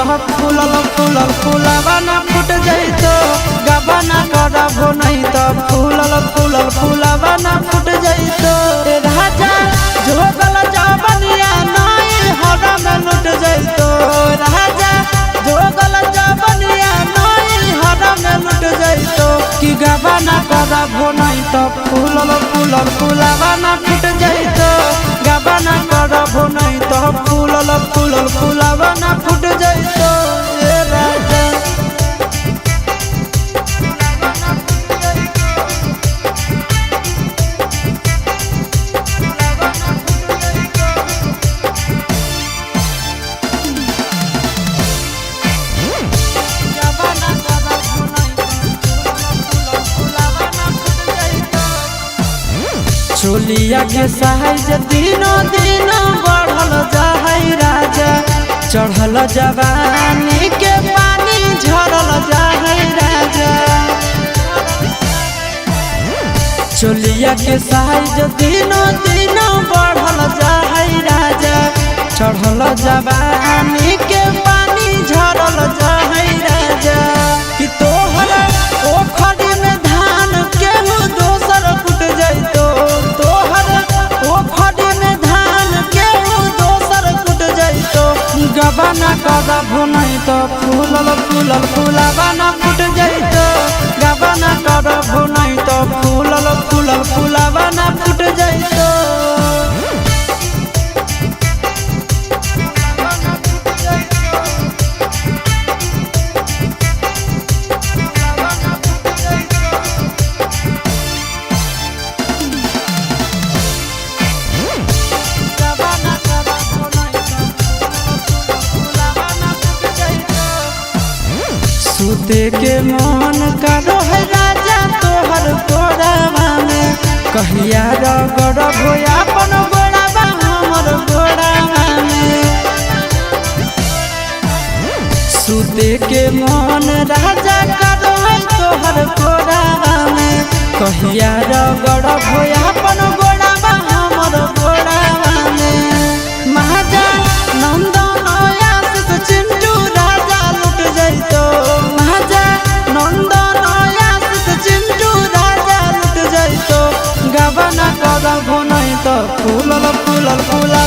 तो फूलल फूलल फूलावा ना फूट जाइतो गबना करबो नहीं तो फूलल फूलल फूलावा ना फूट जाइतो राजा जोगल जबनिया नहीं हरा में लुट जाइतो राजा जोगल जबनिया नहीं हरा में लुट जाइतो कि गबना करबो नहीं तो फूलल फूलल फूलावा ना फूट जाइतो गबना करबो नहीं तो फूलल फूलल फूलावा ना फूट जाइतो राजा चोलिया के साइज दिनों दिनों बढ़ल जाहै राजा चढ़ल जवानी के पानी झरल जाहै राजा चोलिया के साइज दिनों दिनों बढ़ल जाहै राजा चढ़ल जवानी के पानी झरल जाहै राजा कि तोहरा ओखरी में धान केहू दोसर फुट जाइतो गबना करबो नहीं तो फूलल फूलल फूलावा ना फूट जाइतो गबना करबो नहीं तो फूलल फूलल फूलावा ना फूट जाइतो सूते के मन करो है राजा तोहर गोड़ावा में कहिया रगड़ भोया अपन गोड़ावा हमर गोड़ावा में सूते के मन राजा करो है तोहर गोड़ावा में कहिया रगड़ भोया अपन गोड़ावा हमर गोड़ावा में महाजा नंदन आशीष चिंटू राजा लुट जाइतो गबना करबो नहीं तो फूलल फूलल फूला